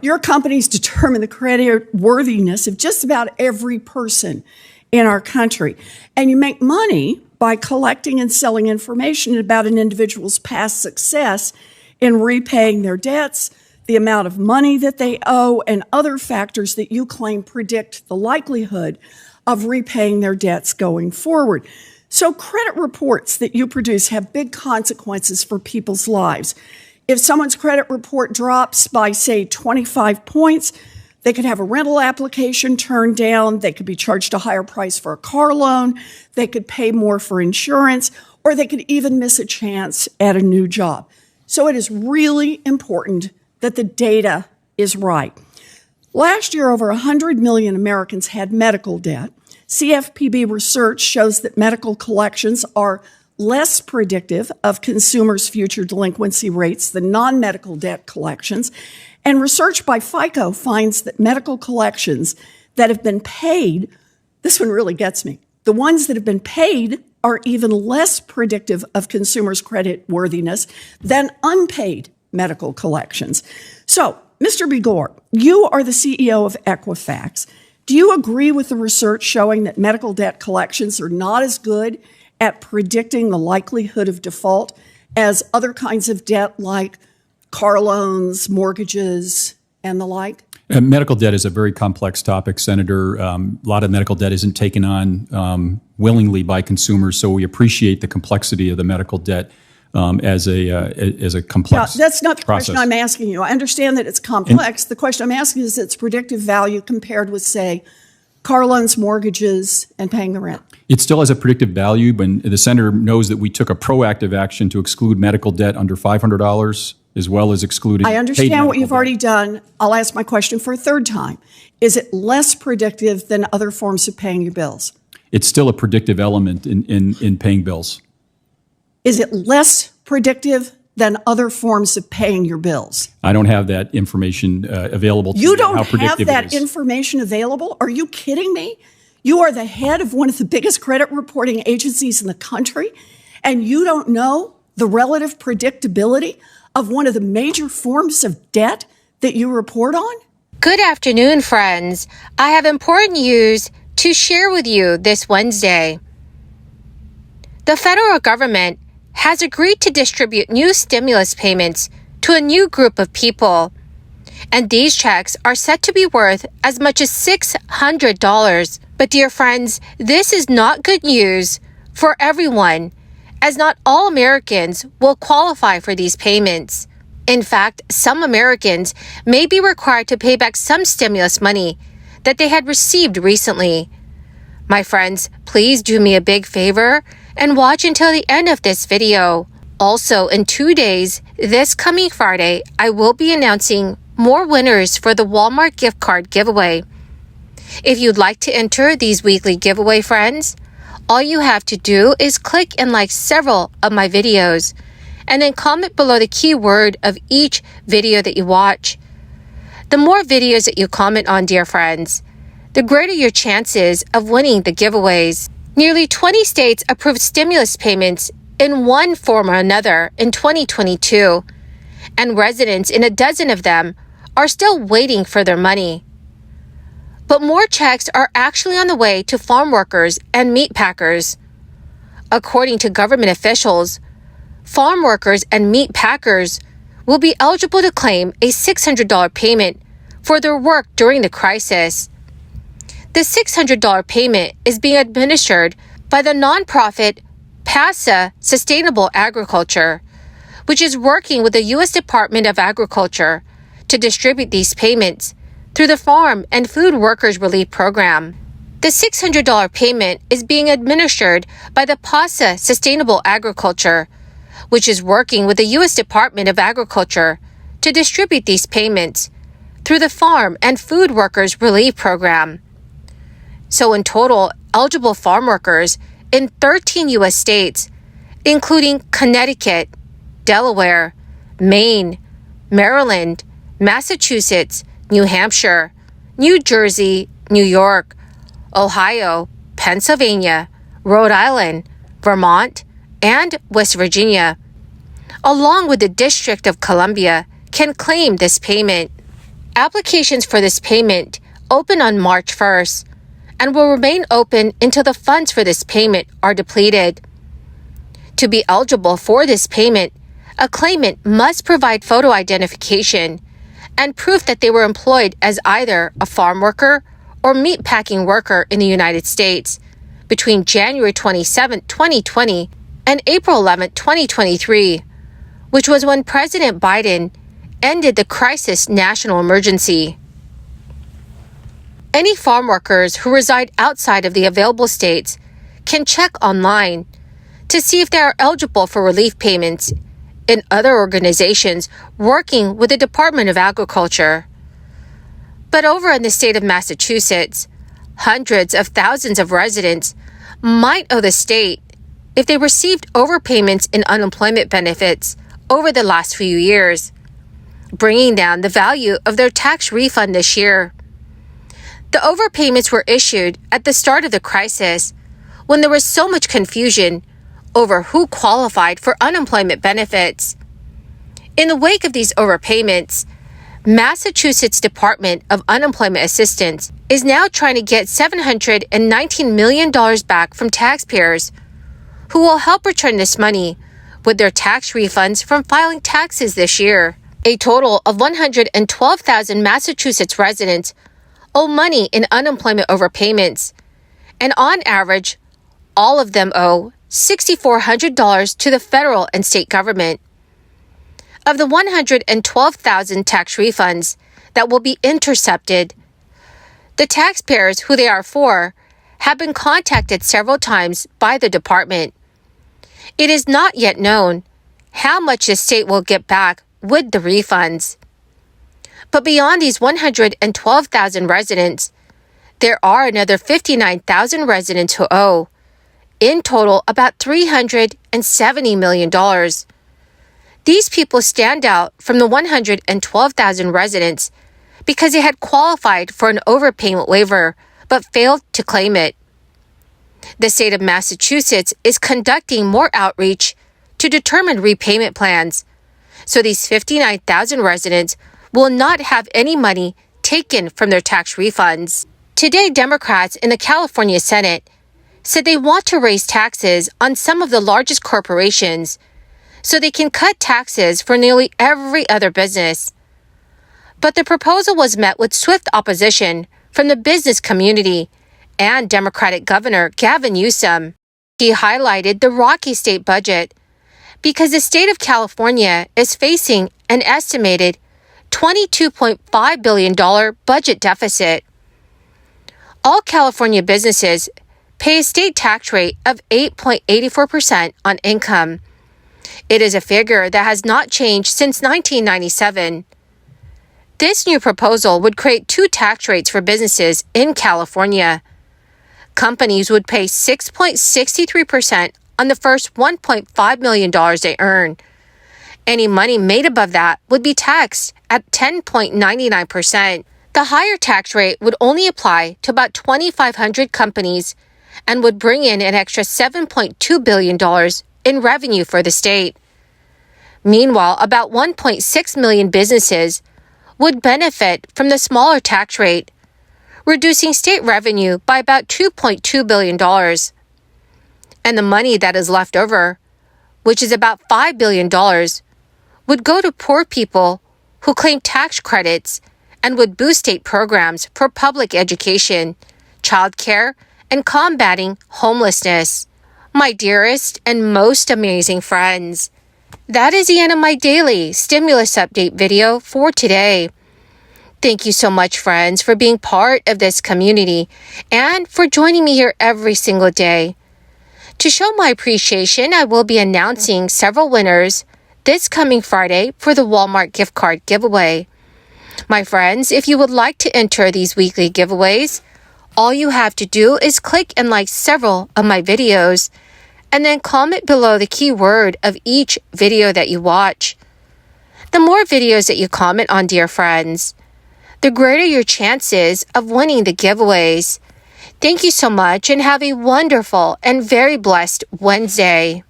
Your companies determine the credit worthiness of just about every person in our country. And you make money by collecting and selling information about an individual's past success in repaying their debts, the amount of money that they owe, and other factors that you claim predict the likelihood of repaying their debts going forward. So credit reports that you produce have big consequences for people's lives. If someone's credit report drops by, say, 25 points, they could have a rental application turned down, they could be charged a higher price for a car loan, they could pay more for insurance, or they could even miss a chance at a new job. So it is really important that the data is right. Last year, over 100 million Americans had medical debt. CFPB research shows that medical collections are less predictive of consumers' future delinquency rates than non-medical debt collections. And research by FICO finds that medical collections that have been paid, this one really gets me, the ones that have been paid are even less predictive of consumers' credit worthiness than unpaid medical collections. So, Mr. Begor, you are the CEO of Equifax. Do you agree with the research showing that medical debt collections are not as good at predicting the likelihood of default as other kinds of debt like car loans, mortgages, and the like? Medical debt is a very complex topic, Senator. A lot of medical debt isn't taken on willingly by consumers, so we appreciate the complexity of the medical debt as a complex that's not the process. question I'm asking you. I understand that it's complex. The question I'm asking is its predictive value compared with, say, car loans, mortgages, and paying the rent. It still has a predictive value, but the Senator knows that we took a proactive action to exclude medical debt under $500, as well as excluding I understand what you've debt. already done. I'll ask my question for a third time. Is it less predictive than other forms of paying your bills? It's still a predictive element in paying bills. Is it less predictive than other forms of paying your bills? I don't have that information available to me. You don't how have predictive that it is. information available? Are you kidding me? You are the head of one of the biggest credit reporting agencies in the country, and you don't know the relative predictability of one of the major forms of debt that you report on? Good afternoon, friends. I have important news to share with you this Wednesday. The federal government has agreed to distribute new stimulus payments to a new group of people. And these checks are set to be worth as much as $600. But dear friends, this is not good news for everyone, as not all Americans will qualify for these payments. In fact, some Americans may be required to pay back some stimulus money that they had received recently. My friends, please do me a big favor and watch until the end of this video. Also, in 2 days, this coming Friday, I will be announcing more winners for the Walmart gift card giveaway. If you'd like to enter these weekly giveaway, friends, all you have to do is click and like several of my videos, and then comment below the keyword of each video that you watch. The more videos that you comment on, dear friends, the greater your chances of winning the giveaways. Nearly 20 states approved stimulus payments in one form or another in 2022, and residents in a dozen of them are still waiting for their money. But more checks are actually on the way to farm workers and meat packers. According to government officials, farm workers and meat packers will be eligible to claim a $600 payment for their work during the crisis. The $600 payment is being administered by the nonprofit PASA Sustainable Agriculture, which is working with the U.S. Department of Agriculture to distribute these payments through the Farm and Food Workers Relief Program. The $600 payment is being administered by the PASA Sustainable Agriculture, which is working with the U.S. Department of Agriculture to distribute these payments through the Farm and Food Workers Relief Program. So in total, eligible farm workers in 13 U.S. states, including Connecticut, Delaware, Maine, Maryland, Massachusetts, New Hampshire, New Jersey, New York, Ohio, Pennsylvania, Rhode Island, Vermont, and West Virginia, along with the District of Columbia, can claim this payment. Applications for this payment open on March 1st and will remain open until the funds for this payment are depleted. To be eligible for this payment, a claimant must provide photo identification and proof that they were employed as either a farm worker or meatpacking worker in the United States between January 27, 2020 and April 11, 2023, which was when President Biden ended the crisis national emergency. Any farm workers who reside outside of the available states can check online to see if they are eligible for relief payments in other organizations working with the Department of Agriculture. But over in the state of Massachusetts, hundreds of thousands of residents might owe the state if they received overpayments in unemployment benefits over the last few years, bringing down the value of their tax refund this year. The overpayments were issued at the start of the crisis when there was so much confusion over who qualified for unemployment benefits. In the wake of these overpayments, Massachusetts Department of Unemployment Assistance is now trying to get $719 million back from taxpayers who will help return this money with their tax refunds from filing taxes this year. A total of 112,000 Massachusetts residents owe money in unemployment overpayments, and on average, all of them owe $6,400 to the federal and state government. Of the 112,000 tax refunds that will be intercepted, the taxpayers who they are for have been contacted several times by the department. It is not yet known how much the state will get back with the refunds. But beyond these 112,000 residents, there are another 59,000 residents who owe, in total, about $370 million. These people stand out from the 112,000 residents because they had qualified for an overpayment waiver but failed to claim it. The state of Massachusetts is conducting more outreach to determine repayment plans, so these 59,000 residents will not have any money taken from their tax refunds. Today, Democrats in the California Senate said they want to raise taxes on some of the largest corporations so they can cut taxes for nearly every other business. But the proposal was met with swift opposition from the business community and Democratic Governor Gavin Newsom. He highlighted the rocky state budget because the state of California is facing an estimated $22.5 billion budget deficit. All California businesses pay a state tax rate of 8.84% on income. It is a figure that has not changed since 1997. This new proposal would create two tax rates for businesses in California. Companies would pay 6.63% on the first $1.5 million they earn. Any money made above that would be taxed at 10.99%. The higher tax rate would only apply to about 2,500 companies and would bring in an extra $7.2 billion in revenue for the state. Meanwhile, about 1.6 million businesses would benefit from the smaller tax rate, reducing state revenue by about $2.2 billion. And the money that is left over, which is about $5 billion, would go to poor people who claim tax credits and would boost state programs for public education, childcare, and combating homelessness. My dearest and most amazing friends, that is the end of my daily stimulus update video for today. Thank you so much, friends, for being part of this community and for joining me here every single day. To show my appreciation, I will be announcing several winners this coming Friday for the Walmart gift card giveaway. My friends, if you would like to enter these weekly giveaways, all you have to do is click and like several of my videos and then comment below the keyword of each video that you watch. The more videos that you comment on, dear friends, the greater your chances of winning the giveaways. Thank you so much and have a wonderful and very blessed Wednesday.